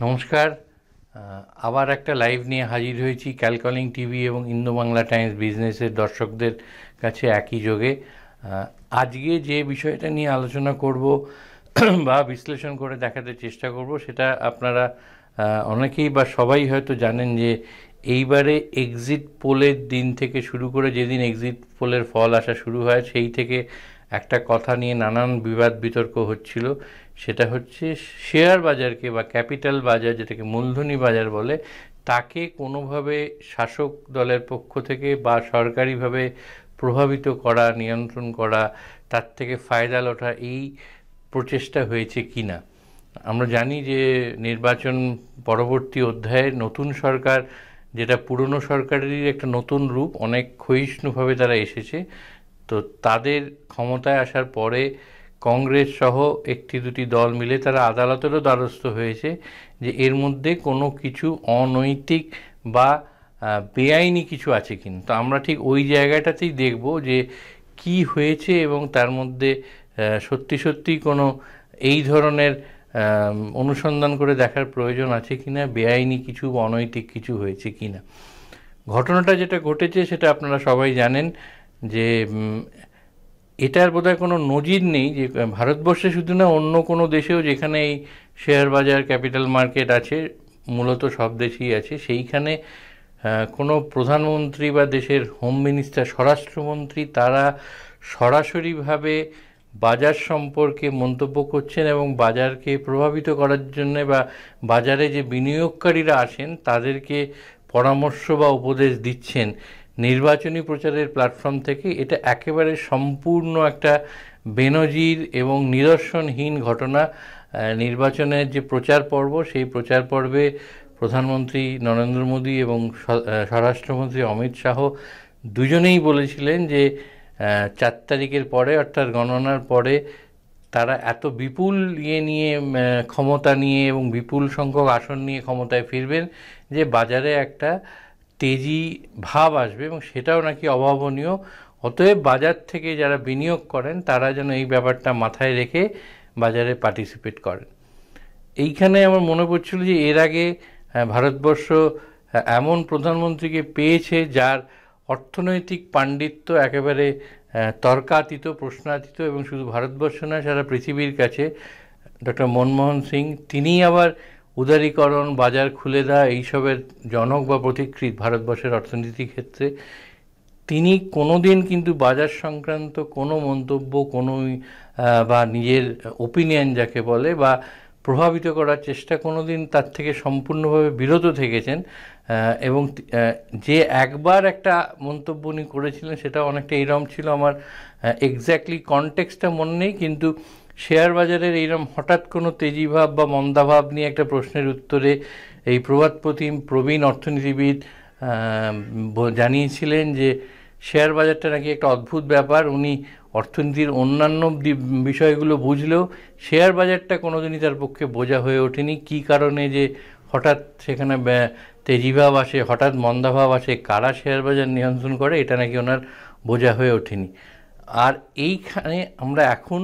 নমস্কার। আবার একটা লাইভ নিয়ে হাজির হয়েছি ক্যালকলিং টিভি এবং ইন্দো বাংলা টাইমস বিজনেসের দর্শকদের কাছে একই যোগে। আজকে যে বিষয়টা নিয়ে আলোচনা করব বা বিশ্লেষণ করে দেখাতে চেষ্টা করব, সেটা আপনারা অনেকেই বা সবাই হয়তো জানেন যে এইবারে এক্সিট পোলের দিন থেকে শুরু করে যেদিন এক্সিট পোলের ফল আসা শুরু হয় সেই থেকে একটা কথা নিয়ে নানান বিবাদ বিতর্ক হচ্ছিল। সেটা হচ্ছে শেয়ার বাজারকে বা ক্যাপিটাল বাজার, যেটাকে মূলধনী বাজার বলে, তাকে কোনোভাবে শাসক দলের পক্ষ থেকে বা সরকারিভাবে প্রভাবিত করা, নিয়ন্ত্রণ করা, তার থেকে ফায়দা লোটা, এই প্রচেষ্টা হয়েছে কি না। আমরা জানি যে নির্বাচন পরবর্তী অধ্যায়ে নতুন সরকার, যেটা পুরনো সরকারেরই একটা নতুন রূপ, অনেক ক্ষয়িষ্ণুভাবে তারা এসেছে। তো তাদের ক্ষমতায় আসার পরে কংগ্রেস সহ একটি দুটি দল মিলে তারা আদালতেরও দ্বারস্থ হয়েছে যে এর মধ্যে কোনো কিছু অনৈতিক বা বেআইনি কিছু আছে কিনা। তো আমরা ঠিক ওই জায়গাটাতেই দেখব যে কি হয়েছে এবং তার মধ্যে সত্যি সত্যি কোনো এই ধরনের অনুসন্ধান করে দেখার প্রয়োজন আছে কিনা, বেআইনি কিছু অনৈতিক কিছু হয়েছে কিনা। ঘটনাটা যেটা ঘটেছে সেটা আপনারা সবাই জানেন যে এটার বোধহয় কোনো নজির নেই যে ভারতবর্ষে শুধু না, অন্য কোনো দেশেও যেখানে এই শেয়ার বাজার, ক্যাপিটাল মার্কেট আছে, মূলত সব দেশেই আছে, সেইখানে কোনো প্রধানমন্ত্রী বা দেশের হোম মিনিস্টার, স্বরাষ্ট্রমন্ত্রী, তারা সরাসরিভাবে বাজার সম্পর্কে মন্তব্য করছেন এবং বাজারকে প্রভাবিত করার জন্যে বা বাজারে যে বিনিয়োগকারীরা আসেন তাদেরকে পরামর্শ বা উপদেশ দিচ্ছেন নির্বাচনী প্রচারের প্ল্যাটফর্ম থেকে। এটা একেবারে সম্পূর্ণ একটা বেনজির এবং নিদর্শনহীন ঘটনা। নির্বাচনের যে প্রচার পর্ব, সেই প্রচার পর্বে প্রধানমন্ত্রী নরেন্দ্র মোদী এবং স্বরাষ্ট্রমন্ত্রী অমিত শাহ দুজনেই বলেছিলেন যে 4 তারিখের পরে, অর্থাৎ গণনার পরে, তারা এত বিপুল নিয়ে ক্ষমতা নিয়ে এবং বিপুল সংখ্যক আসন নিয়ে ক্ষমতায় ফিরবেন যে বাজারে একটা তেজি ভাব আসবে এবং সেটাও নাকি অভাবনীয়। অতএব বাজার থেকে যারা বিনিয়োগ করেন তারা যেন এই ব্যাপারটা মাথায় রেখে বাজারে পার্টিসিপেট করেন। এইখানে আমার মনে পড়ছিল যে এর আগে ভারতবর্ষ এমন প্রধানমন্ত্রীকে পেয়েছে যার অর্থনৈতিক পাণ্ডিত্য একেবারে তর্কাতীত, প্রশ্নাতীত, এবং শুধু ভারতবর্ষ নয়, সারা পৃথিবীর কাছে। ডক্টর মনমোহন সিং, তিনি আবার উদারীকরণ, বাজার খুলে দেওয়া, এইসবের জনক বা প্রতিকৃত ভারতবর্ষের অর্থনীতির ক্ষেত্রে। তিনি কোনো দিন কিন্তু বাজার সংক্রান্ত কোনো মন্তব্য, কোনো বা নিজের ওপিনিয়ন যাকে বলে, বা প্রভাবিত করার চেষ্টা, কোনো দিন তার থেকে সম্পূর্ণভাবে বিরত থেকেছেন। এবং যে একবার একটা মন্তব্য উনি করেছিলেন সেটা অনেকটা এইরকম ছিল, আমার এক্স্যাক্টলি কনটেক্সটটা মনে নেই, কিন্তু শেয়ার বাজারের এইরকম হঠাৎ কোনো তেজিভাব বা মন্দাভাব নিয়ে একটা প্রশ্নের উত্তরে এই প্রভাতপ্রতিম প্রবীণ অর্থনীতিবিদ জানিয়েছিলেন যে শেয়ার বাজারটা নাকি একটা অদ্ভুত ব্যাপার। উনি অর্থনীতির অন্যান্য বিষয়গুলো বুঝলেও শেয়ার বাজারটা কোনোদিনই তার পক্ষে বোঝা হয়ে ওঠেনি। কী কারণে যে হঠাৎ সেখানে তেজিভাব আসে, হঠাৎ মন্দাভাব আসে, কারা শেয়ার বাজার নিয়ন্ত্রণ করে, এটা নাকি ওনার বোঝা হয়ে ওঠেনি। আর এইখানে আমরা এখন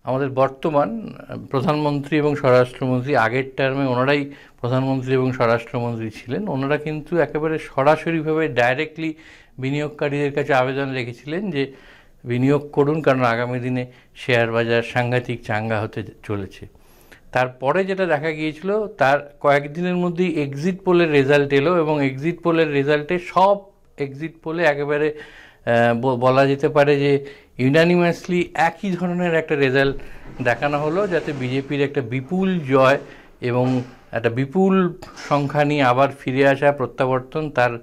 আমাদের বর্তমান প্রধানমন্ত্রী এবং স্বরাষ্ট্রমন্ত্রী, আগের টার্মে ওনারাই প্রধানমন্ত্রী এবং স্বরাষ্ট্রমন্ত্রী ছিলেন, ওনারা কিন্তু একেবারে সরাসরিভাবে ডাইরেক্টলি বিনিয়োগকারীদের কাছে আবেদন রেখেছিলেন যে বিনিয়োগ করুন, কারণ আগামী দিনে শেয়ার বাজার সাংঘাতিক চাঙ্গা হতে চলেছে। তারপরে যেটা দেখা গিয়েছিল, তার কয়েকদিনের মধ্যেই এক্সিট পোলের রেজাল্ট এলো এবং এক্সিট পোলের রেজাল্টে, সব এক্সিট পোলে একেবারে বলা যেতে পারে যে ইউনানিমাসলি একই ধরনের একটা রেজাল্ট দেখানো হলো, যাতে বিজেপির একটা বিপুল জয় এবং একটা বিপুল সংখ্যা নিয়ে আবার ফিরে আসা, প্রত্যাবর্তন, তার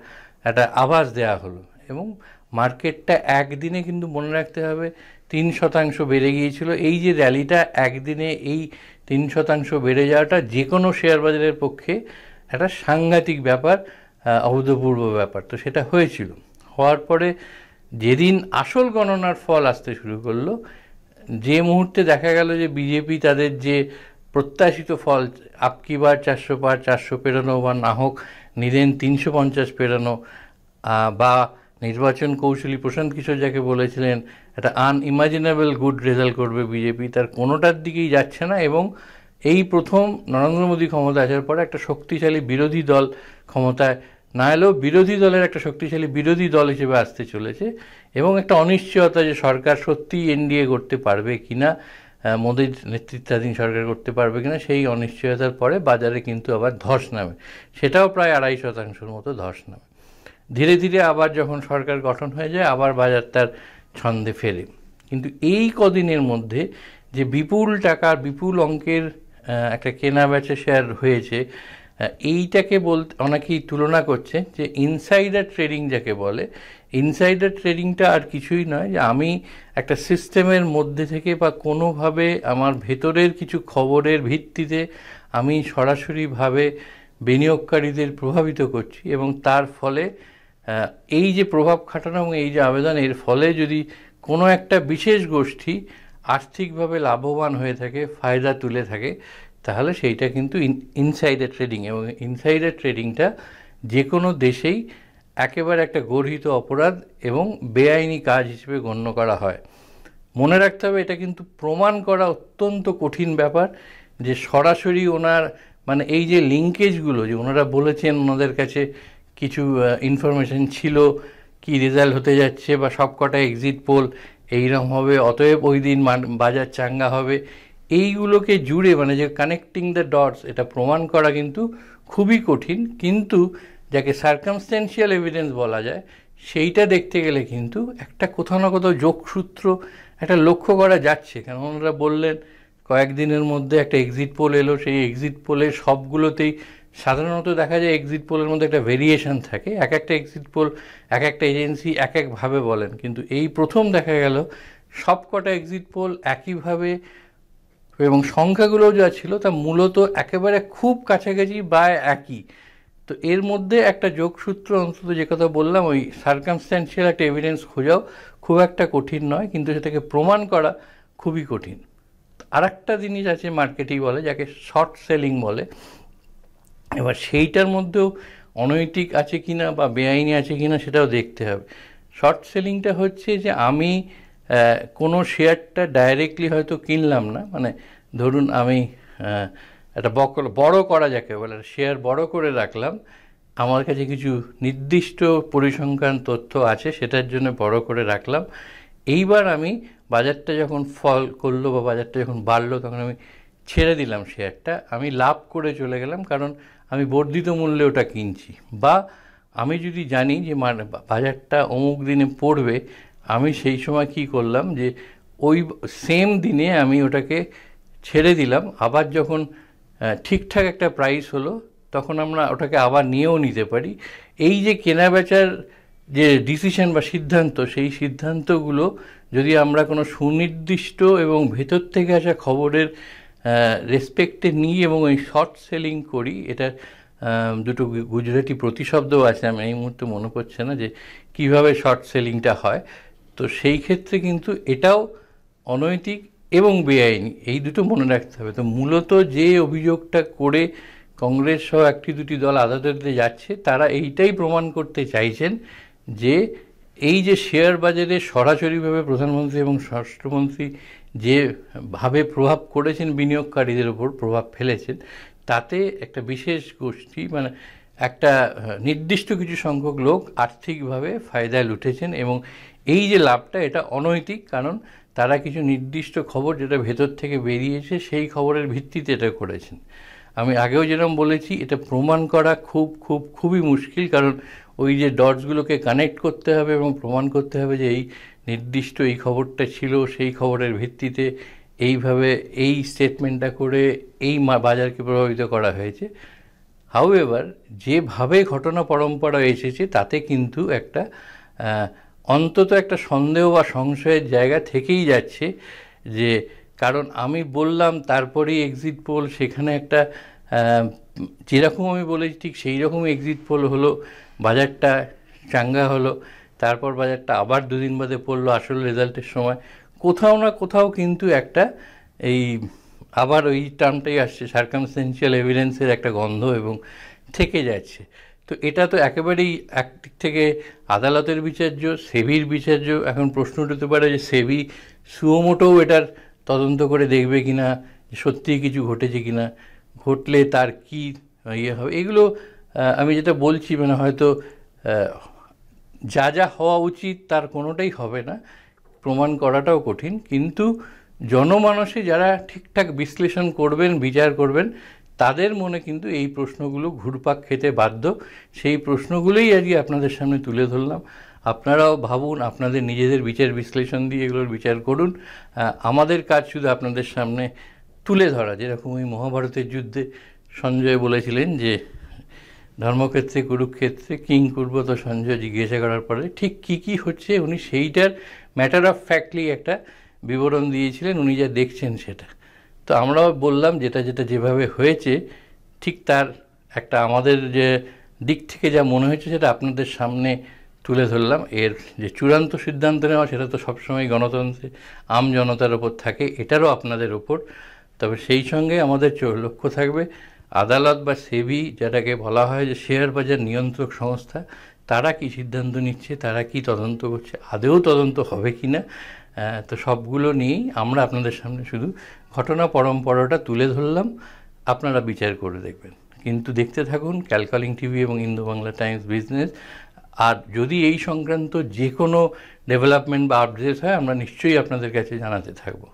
একটা আভাস দেওয়া হলো। এবং মার্কেটটা একদিনে, কিন্তু মনে রাখতে হবে, 3% বেড়ে গিয়েছিল। এই যে র্যালিটা একদিনে, এই 3% বেড়ে যাওয়াটা যে কোনো শেয়ার বাজারের পক্ষে একটা সাংঘাতিক ব্যাপার, অভূতপূর্ব ব্যাপার। তো সেটা হয়েছিল। হওয়ার পরে যেদিন আসল গণনার ফল আসতে শুরু করলো, যে মুহূর্তে দেখা গেল যে বিজেপি তাদের যে প্রত্যাশিত ফল, আপকি বার 400 পার, 400 পেরোনো, বা না হোক নিলেন 350 পেরোনো, বা নির্বাচন কৌশলী প্রশান্ত কিশোর যাকে বলেছিলেন একটা আনইমাজিনেবল গুড রেজাল্ট করবে বিজেপি, তার কোনোটার দিকেই যাচ্ছে না। এবং এই প্রথম নরেন্দ্র মোদী ক্ষমতায় আসার পরে একটা শক্তিশালী বিরোধী দল ক্ষমতায় না এলেও বিরোধী দলের একটা শক্তিশালী বিরোধী দল হিসেবে আসতে চলেছে, এবং একটা অনিশ্চয়তা যে সরকার সত্যিই এনডিএ করতে পারবে কিনা, মোদীর নেতৃত্বাধীন সরকার করতে পারবে কিনা, সেই অনিশ্চয়তার পরে বাজারে কিন্তু আবার ধস নামে, সেটাও প্রায় 2.5% মতো ধস নামে। ধীরে ধীরে আবার যখন সরকার গঠন হয়ে যায় আবার বাজার তার ছন্দে ফেরে। কিন্তু এই কদিনের মধ্যে যে বিপুল টাকার বিপুল অঙ্কের একটা কেনা বেচা শেয়ার হয়েছে, এইটাকে বলতে অনেকেই তুলনা করছে যে ইনসাইডার ট্রেডিং যাকে বলে। ইনসাইডার ট্রেডিংটা আর কিছুই নয় যে আমি একটা সিস্টেমের মধ্যে থেকে বা কোনোভাবে আমার ভেতরের কিছু খবরের ভিত্তিতে আমি সরাসরিভাবে বিনিয়োগকারীদের প্রভাবিত করছি, এবং তার ফলে এই যে প্রভাব খাটানো এবং এই যে আবেদন, এর ফলে যদি কোনো একটা বিশেষ গোষ্ঠী আর্থিকভাবে লাভবান হয়ে থাকে, ফায়দা তুলে থাকে, তাহলে সেইটা কিন্তু ইনসাইডার ট্রেডিং। এবং ইনসাইডার ট্রেডিংটা যে কোনো দেশেই একেবারে একটা গর্হিত অপরাধ এবং বেআইনি কাজ হিসেবে গণ্য করা হয়। মনে রাখতে হবে এটা কিন্তু প্রমাণ করা অত্যন্ত কঠিন ব্যাপার, যে সরাসরি ওনার মানে এই যে লিঙ্কেজগুলো যে ওনারা বলেছেন ওনাদের কাছে কিছু ইনফরমেশন ছিল কি রেজাল্ট হতে যাচ্ছে বা সবকটা এক্সিট পোল এইরকম হবে, অতএব ওই দিন বাজার চাঙ্গা হবে, এইগুলোকে জুড়ে মানে যে কানেক্টিং দ্য ডটস, এটা প্রমাণ করা কিন্তু খুবই কঠিন। কিন্তু যাকে সার্কামস্ট্যান্সিয়াল এভিডেন্স বলা যায়, সেইটা দেখতে গেলে কিন্তু একটা কোথাও না কোথাও যোগসূত্র একটা লক্ষ্য করা যাচ্ছে। কারণ ওনারা বললেন কয়েকদিনের মধ্যে একটা এক্সিট পোল এলো, সেই এক্সিট পোলের সবগুলোতেই সাধারণত দেখা যায় এক্সিট পোলের মধ্যে একটা ভেরিয়েশন থাকে, এক একটা এক্সিট পোল এক একটা এজেন্সি এক একভাবে বলেন, কিন্তু এই প্রথম দেখা গেল সবকটা এক্সিট পোল একইভাবে, এবং সংখ্যাগুলো যা ছিল তা মূলত একেবারে খুব কাছাকাছি বা একই। তো এর মধ্যে একটা যোগসূত্র অন্তত যে কথা বললাম, ওই সার্কামস্ট্যান্সিয়াল একটা এভিডেন্স খোঁজাও খুব একটা কঠিন নয়, কিন্তু সেটাকে প্রমাণ করা খুবই কঠিন। আর একটা জিনিস আছে মার্কেটেই বলে, যাকে শর্ট সেলিং বলে। এবার সেইটার মধ্যেও অনৈতিক আছে কিনা বা বেআইনি আছে কিনা সেটাও দেখতে হবে। শর্ট সেলিংটা হচ্ছে যে আমি কোনো শেয়ারটা ডাইরেক্টলি হয়তো কিনলাম না, মানে ধরুন আমি একটা বড় করা যাকে বলে শেয়ার বড় করে রাখলাম, আমার কাছে কিছু নির্দিষ্ট পরিসংখ্যান তথ্য আছে সেটার জন্য বড় করে রাখলাম। এইবার আমি বাজারটা যখন ফল করলো বা বাজারটা যখন বাড়লো তখন আমি ছেড়ে দিলাম শেয়ারটা, আমি লাভ করে চলে গেলাম, কারণ আমি বর্ধিত মূল্যে ওটা কিনছি। বা আমি যদি জানি যে বাজারটা অমুক দিনে পড়বে, আমি সেই সময় কি করলাম যে ওই সেম দিনে আমি ওটাকে ছেড়ে দিলাম, আবার যখন ঠিকঠাক একটা প্রাইস হলো তখন আমরা ওটাকে আবার নিয়েও নিতে পারি। এই যে কেনা বেচার যে ডিসিশন বা সিদ্ধান্ত, সেই সিদ্ধান্তগুলো যদি আমরা কোনো সুনির্দিষ্ট এবং ভেতর থেকে আসা খবরের রেসপেক্টে নিই এবং ওই শর্ট সেলিং করি, এটা দুটো গুজরাটি প্রতিশব্দও আছে, আমি এই মুহূর্তে মনে পড়ছে না যে কীভাবে শর্ট সেলিংটা হয়। তো সেই ক্ষেত্রে কিন্তু এটাও অনৈতিক এবং বেআইনি, এই দুটো মনে রাখতে হবে। তো মূলত যে অভিযোগটা করে কংগ্রেস সহ একটি দুটি দল আদালতে যাচ্ছে, তারা এইটাই প্রমাণ করতে চাইছেন যে এই যে শেয়ার বাজারে সরাসরিভাবে প্রধানমন্ত্রী এবং স্বরাষ্ট্রমন্ত্রী যেভাবে প্রভাব করেছেন, বিনিয়োগকারীদের ওপর প্রভাব ফেলেছেন, তাতে একটা বিশেষ গোষ্ঠী মানে একটা নির্দিষ্ট কিছু সংখ্যক লোক আর্থিকভাবে ফায়দায় লুটেছেন, এবং এই যে লাভটা এটা অনৈতিক, কারণ তারা কিছু নির্দিষ্ট খবর যেটা ভেতর থেকে বেরিয়েছে সেই খবরের ভিত্তিতে এটা করেছেন। আমি আগেও যেরকম বলেছি, এটা প্রমাণ করা খুবই মুশকিল, কারণ ওই যে ডটসগুলোকে কানেক্ট করতে হবে এবং প্রমাণ করতে হবে যে এই নির্দিষ্ট এই খবরটা ছিল, সেই খবরের ভিত্তিতে এইভাবে এই স্টেটমেন্টটা করে এই বাজারকে প্রভাবিত করা হয়েছে। হাউএভার যেভাবে ঘটনা পরম্পরা এসেছে তাতে কিন্তু একটা অন্তত একটা সন্দেহ বা সংশয়ের জায়গা থেকেই যাচ্ছে, যে কারণ আমি বললাম তারপরেই এক্সিট পোল, সেখানে একটা যেরকম আমি বলেছি ঠিক সেই রকম এক্সিট পোল হলো, বাজারটা চাঙ্গা হলো, তারপর বাজারটা আবার দুদিন বাদে পড়লো আসল রেজাল্টের সময়। কোথাও না কোথাও কিন্তু একটা এই আবার ওই টার্মটাই আসছে, সার্কামস্ট্যান্সিয়াল এভিডেন্সের একটা গন্ধ এবং থেকে যাচ্ছে। তো এটা তো একেবারেই একদিক থেকে আদালতের বিচার্য, সেবির বিচার্য। এখন প্রশ্ন উঠতে পারে যে সেবি সুমোটোও এটার তদন্ত করে দেখবে কিনা, যে সত্যিই কিছু ঘটেছে কিনা, ঘটলে তার কি ইয়ে হবে, এগুলো আমি যেটা বলছি মানে হয়তো যা যা হওয়া উচিত তার কোনোটাই হবে না, প্রমাণ করাটাও কঠিন, কিন্তু জনমানসে যারা ঠিকঠাক বিশ্লেষণ করবেন, বিচার করবেন, তাদের মনে কিন্তু এই প্রশ্নগুলো ঘুরপাক খেতে বাধ্য। সেই প্রশ্নগুলোই আজকে আপনাদের সামনে তুলে ধরলাম। আপনারাও ভাবুন, আপনাদের নিজেদের বিচার বিশ্লেষণ দিয়ে এগুলোর বিচার করুন। আমাদের কাজ শুধু আপনাদের সামনে তুলে ধরা, যেরকম ওই মহাভারতের যুদ্ধে সঞ্জয় বলেছিলেন যে ধর্মক্ষেত্রে কুরুক্ষেত্রে কিং কুর্বত সঞ্জয় জিজ্ঞাসা করার পরে ঠিক কী কী হচ্ছে উনি সেইটার ম্যাটার অফ ফ্যাক্টলি একটা বিবরণ দিয়েছিলেন, উনি যা দেখছেন সেটা। তো আমরাও বললাম যেটা যেটা যেভাবে হয়েছে ঠিক তার একটা আমাদের যে দিক থেকে যা মনে হয়েছে সেটা আপনাদের সামনে তুলে ধরলাম। এর যে চূড়ান্ত সিদ্ধান্ত নেওয়া সেটা তো সবসময় গণতন্ত্রে আম জনতার ওপর থাকে, এটারও আপনাদের ওপর। তবে সেই সঙ্গে আমাদের লক্ষ্য থাকবে আদালত বা সেবি, যেটাকে বলা হয় যে শেয়ার বাজার নিয়ন্ত্রক সংস্থা, তারা কি সিদ্ধান্ত নিচ্ছে, তারা কি তদন্ত করছে, আদৌ তদন্ত হবে কি না। তো সবগুলো নিয়েই আমরা আপনাদের সামনে শুধু ঘটনা পরম্পরাটা তুলে ধরলাম, আপনারা বিচার করে দেখবেন। কিন্তু দেখতে থাকুন ক্যালকলিং টিভি এবং ইন্দো বাংলা টাইমস বিজনেস। আর যদি এই সংক্রান্ত যে কোনো ডেভেলপমেন্ট বা আপডেট হয় আমরা নিশ্চয়ই আপনাদের কাছে জানাতে থাকবো।